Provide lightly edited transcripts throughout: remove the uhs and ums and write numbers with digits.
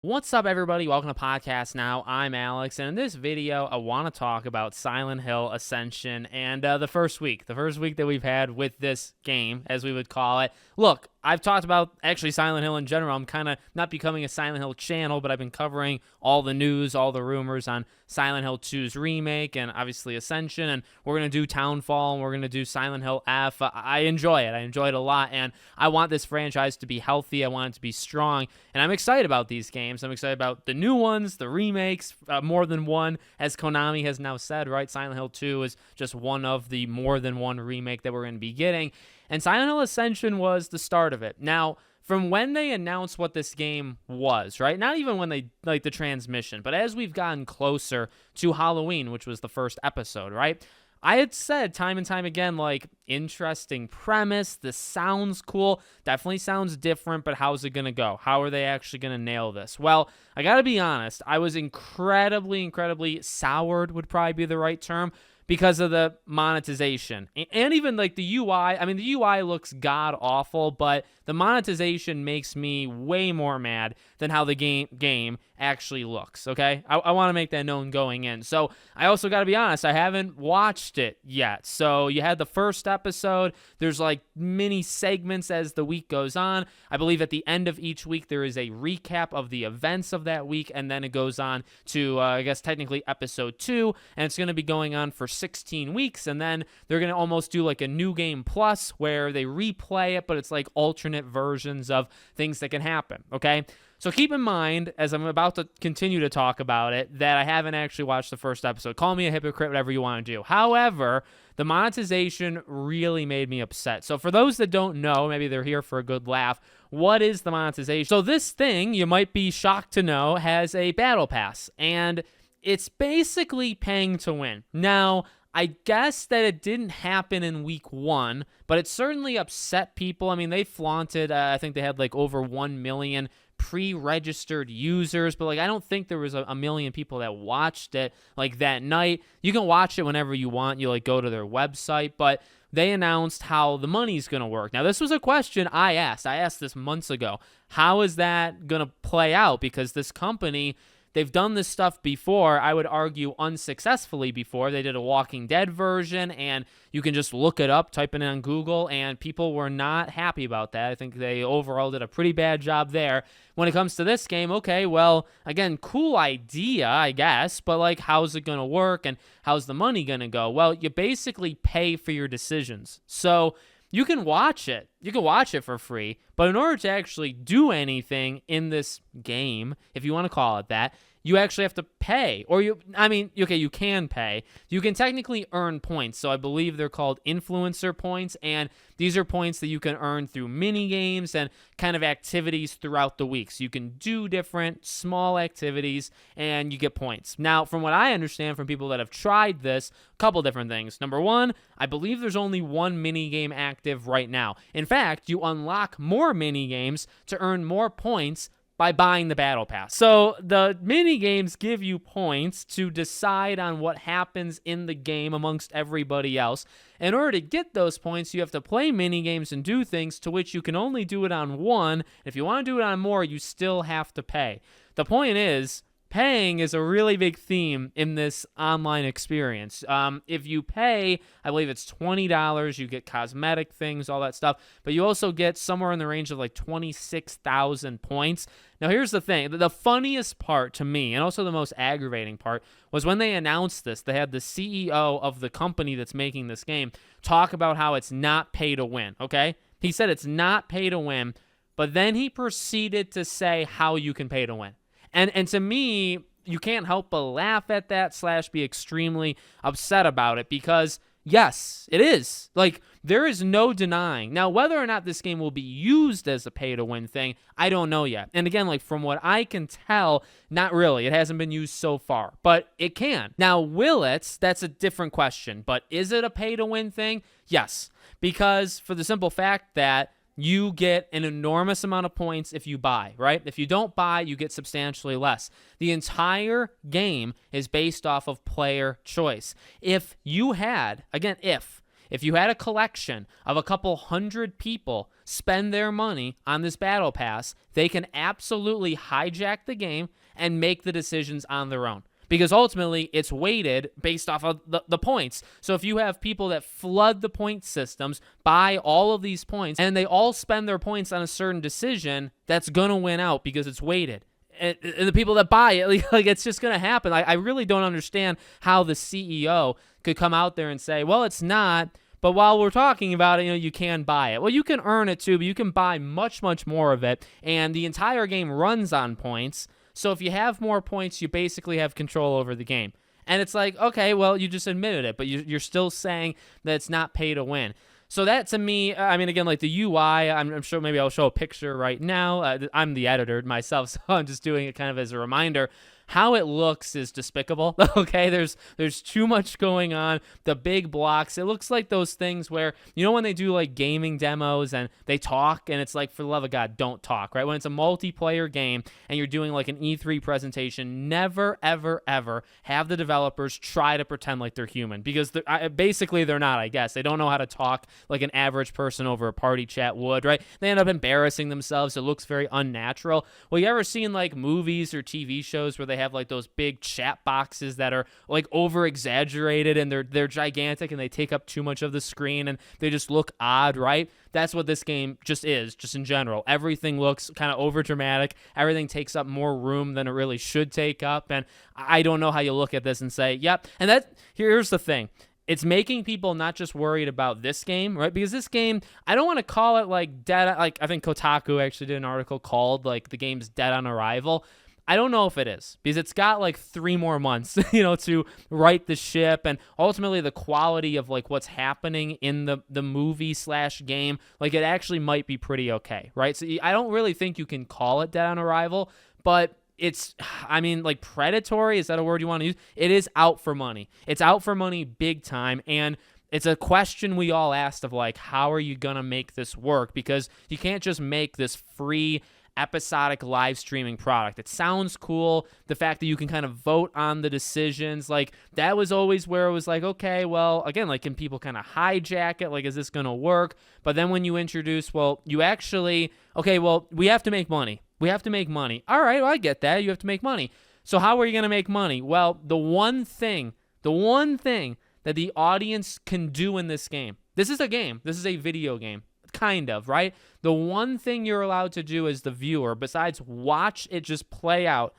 What's up, everybody? Welcome to Podcast Now. I'm Alex, and in this video, I want to talk about Silent Hill Ascension and the first week that we've had with this game, as we would call it. Look, I've talked about actually Silent Hill in general. I'm kind of not becoming a Silent Hill channel, but I've been covering all the news, all the rumors on Silent Hill 2's remake and obviously Ascension, and we're going to do Townfall, and we're going to do Silent Hill F. I enjoy it. I enjoy it a lot, and I want this franchise to be healthy. I want it to be strong, and I'm excited about these games. I'm excited about the new ones, the remakes, more than one, as Konami has now said, right? Silent Hill 2 is just one of the more than one remake that we're going to be getting. And Silent Hill Ascension was the start of it. Now, from when they announced what this game was, right? Not even when they, like the transmission, but as we've gotten closer to Halloween, which was the first episode, right? I had said time and time again, like, interesting premise. This sounds cool. Definitely sounds different, but how's it going to go? How are they actually going to nail this? Well, I got to be honest. I was incredibly soured would probably be the right term, because of the monetization and even like the UI. I mean, the UI looks god awful, but the monetization makes me way more mad than how the game actually looks. Okay, I want to make that known going in. So I also got to be honest, I haven't watched it yet. So you had the first episode. There's like mini segments as the week goes on. I believe at the end of each week there is a recap of the events of that week, and then it goes on to I guess technically episode 2, and it's going to be going on for 16 weeks, and then they're going to almost do like a new game plus where they replay it, but it's like alternate versions of things that can happen, okay? So keep in mind, as I'm about to continue to talk about it, that I haven't actually watched the first episode. Call me a hypocrite, whatever you want to do. However, the monetization really made me upset. So for those that don't know, maybe they're here for a good laugh, what is the monetization? So this thing, you might be shocked to know, has a battle pass, and it's basically paying to win. Now, I guess that it didn't happen in week 1, but it certainly upset people. I mean, they flaunted, I think they had like over 1 million pre-registered users, but like I don't think there was a million people that watched it like that night. You can watch it whenever you want. You like go to their website, but they announced how the money's going to work. Now, this was a question I asked. I asked this months ago. How is that going to play out? Because this company, they've done this stuff before, I would argue unsuccessfully before. They did a Walking Dead version, and you can just look it up, type it in on Google, and people were not happy about that. I think they overall did a pretty bad job there. When it comes to this game, okay, well, again, cool idea, I guess, but like, how's it going to work, and how's the money going to go? Well, you basically pay for your decisions. So you can watch it. You can watch it for free, but in order to actually do anything in this game, if you want to call it that, you actually have to pay. Or you can pay. You can technically earn points. So I believe they're called influencer points, and these are points that you can earn through mini games and kind of activities throughout the week. So you can do different small activities and you get points. Now, from what I understand from people that have tried this, a couple different things. Number one, I believe there's only one mini game active right now. In fact, you unlock more mini games to earn more points by buying the battle pass. So the mini games give you points to decide on what happens in the game amongst everybody else. In order to get those points, you have to play mini games and do things to which you can only do it on one. If you want to do it on more, you still have to pay. The point is, paying is a really big theme in this online experience. If you pay, I believe it's $20, you get cosmetic things, all that stuff, but you also get somewhere in the range of like 26,000 points. Now, here's the thing. The funniest part to me, and also the most aggravating part, was when they announced this, they had the CEO of the company that's making this game talk about how it's not pay to win, okay? He said it's not pay to win, but then he proceeded to say how you can pay to win. And to me, you can't help but laugh at that / be extremely upset about it because, yes, it is. Like, there is no denying. Now, whether or not this game will be used as a pay-to-win thing, I don't know yet. And again, like, from what I can tell, not really. It hasn't been used so far, but it can. Now, will it? That's a different question. But is it a pay-to-win thing? Yes, because for the simple fact that you get an enormous amount of points if you buy, right? If you don't buy, you get substantially less. The entire game is based off of player choice. If you had, again, if If you had a collection of a couple hundred people spend their money on this battle pass, they can absolutely hijack the game and make the decisions on their own. Because ultimately, it's weighted based off of the points. So if you have people that flood the point systems, buy all of these points, and they all spend their points on a certain decision, that's going to win out because it's weighted. And the people that buy it, like it's just going to happen. I really don't understand how the CEO could come out there and say, well, it's not, but while we're talking about it, you can buy it. Well, you can earn it too, but you can buy much, much more of it. And the entire game runs on points. So if you have more points, you basically have control over the game. And it's like, okay, well, you just admitted it, but you're still saying that it's not pay to win. So that, to me, I mean, again, like the UI, I'm sure maybe I'll show a picture right now. I'm the editor myself, so I'm just doing it kind of as a reminder. How it looks is despicable, okay? There's too much going on. The big blocks, it looks like those things where, when they do like gaming demos and they talk, and it's like, for the love of God, don't talk, right? When it's a multiplayer game and you're doing like an E3 presentation, never, ever, ever have the developers try to pretend like they're human, because basically they're not, I guess. They don't know how to talk like an average person over a party chat would, right? They end up embarrassing themselves. It looks very unnatural. Well, you ever seen like movies or TV shows where they have like those big chat boxes that are like over exaggerated and they're gigantic and they take up too much of the screen and they just look odd, right? That's what this game just is, just in general. Everything looks kind of over dramatic. Everything takes up more room than it really should take up. And I don't know how you look at this and say, yep. And here's the thing. It's making people not just worried about this game, right? Because this game, I don't want to call it like dead. Like I think Kotaku actually did an article called like the game's dead on arrival. I don't know if it is, because it's got like 3 more months, to right the ship, and ultimately the quality of like what's happening in the movie/game, like it actually might be pretty okay, right? So I don't really think you can call it dead on arrival, but it's, I mean, like predatory, is that a word you want to use? It is out for money. It's out for money big time, and it's a question we all asked of like, how are you going to make this work? Because you can't just make this free episodic live streaming product. It sounds cool. The fact that you can kind of vote on the decisions, like that was always where it was like, okay, well, again, like can people kind of hijack it? Like, is this going to work? But then when you introduce, well, you actually, okay, well, we have to make money. We have to make money. All right, well, I get that. You have to make money. So how are you going to make money? Well, the one thing that the audience can do in this game, this is a game. This is a video game. Kind of, right? The one thing you're allowed to do as the viewer, besides watch it just play out,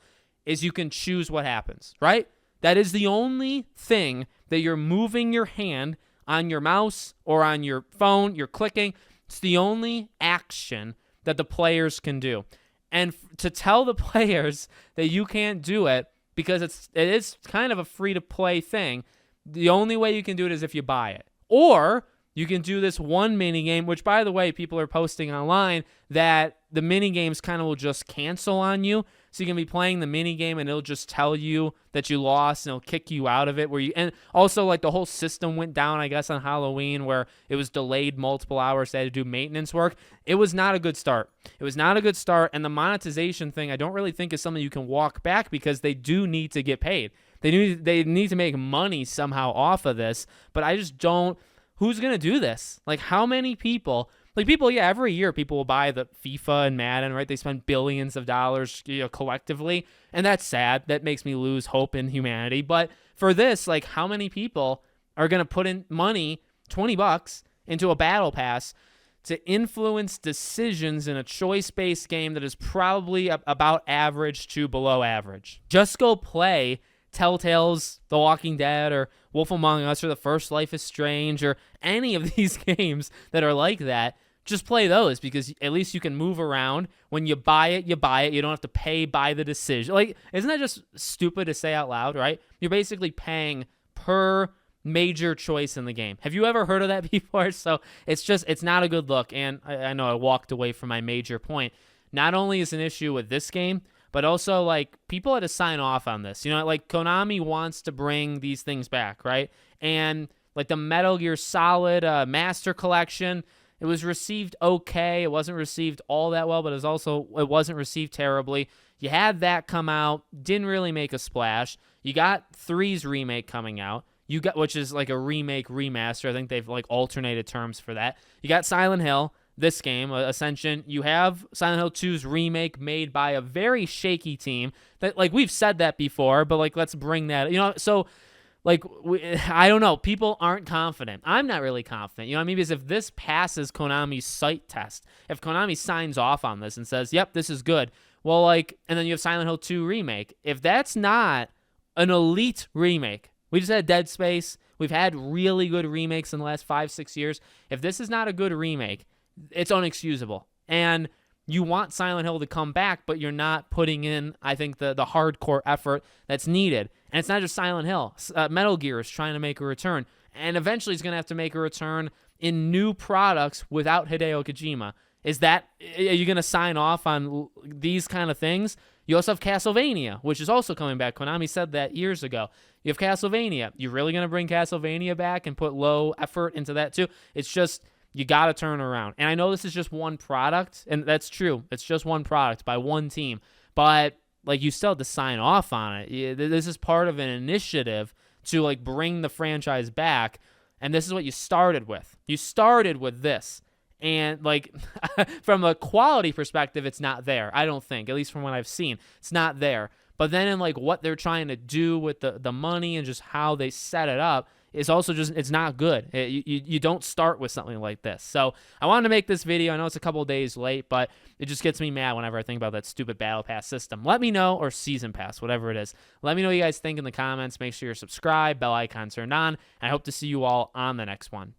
is you can choose what happens, right? That is the only thing that you're moving your hand on your mouse or on your phone, you're clicking. It's the only action that the players can do. And to tell the players that you can't do it because it is kind of a free-to-play thing, the only way you can do it is if you buy it. Or you can do this one mini game, which, by the way, people are posting online that the mini games kind of will just cancel on you. So you can be playing the mini game and it'll just tell you that you lost and it'll kick you out of it. And also, like, the whole system went down, I guess, on Halloween, where it was delayed multiple hours. They had to do maintenance work. It was not a good start. It was not a good start. And the monetization thing, I don't really think is something you can walk back, because they do need to get paid. They need to make money somehow off of this. But I just don't. Who's going to do this? Like, how many people? Like, people, yeah, every year people will buy the FIFA and Madden, right? They spend billions of dollars, collectively, and that's sad. That makes me lose hope in humanity. But for this, like, how many people are going to put in money, $20, into a battle pass to influence decisions in a choice-based game that is probably about average to below average? Just go play Telltale's The Walking Dead or Wolf Among Us or The First Life is Strange or any of these games that are like that. Just play those, because at least you can move around. When you buy it, you buy it. You don't have to pay by the decision. Like, isn't that just stupid to say out loud, right? You're basically paying per major choice in the game. Have you ever heard of that before? So it's not a good look. And I know I walked away from my major point. Not only is an issue with this game, but also, like, people had to sign off on this. Like, Konami wants to bring these things back, right? And, like, the Metal Gear Solid Master Collection, it was received okay. It wasn't received all that well, but it wasn't received terribly. You had that come out, didn't really make a splash. You got 3's remake coming out. You got, which is like a remake remaster. I think they've like alternated terms for that. You got Silent Hill, this game, Ascension. You have Silent Hill 2's remake made by a very shaky team. That, like, we've said that before, but like, let's bring that, so like, I don't know. People aren't confident. I'm not really confident. You know what I mean? Because if this passes Konami's site test, if Konami signs off on this and says, yep, this is good, well, like, and then you have Silent Hill 2 remake. If that's not an elite remake, we just had Dead Space. We've had really good remakes in the last 5-6 years. If this is not a good remake, it's unexcusable. And you want Silent Hill to come back, but you're not putting in, I think, the hardcore effort that's needed. And it's not just Silent Hill. Metal Gear is trying to make a return. And eventually he's going to have to make a return in new products without Hideo Kojima. Are you going to sign off on these kind of things? You also have Castlevania, which is also coming back. Konami said that years ago. You have Castlevania. You really going to bring Castlevania back and put low effort into that too? It's just, you got to turn around. And I know this is just one product, and that's true. It's just one product by one team. But like, you still have to sign off on it. This is part of an initiative to like bring the franchise back. And this is what you started with. You started with this. And like, from a quality perspective, it's not there. I don't think, at least from what I've seen, it's not there. But then in like what they're trying to do with the money and just how they set it up, is also just, it's not good. You don't start with something like this. So I wanted to make this video. I know it's a couple days late, but it just gets me mad whenever I think about that stupid Battle Pass system. Let me know, or Season Pass, whatever it is. Let me know what you guys think in the comments. Make sure you're subscribed, bell icon turned on. And I hope to see you all on the next one.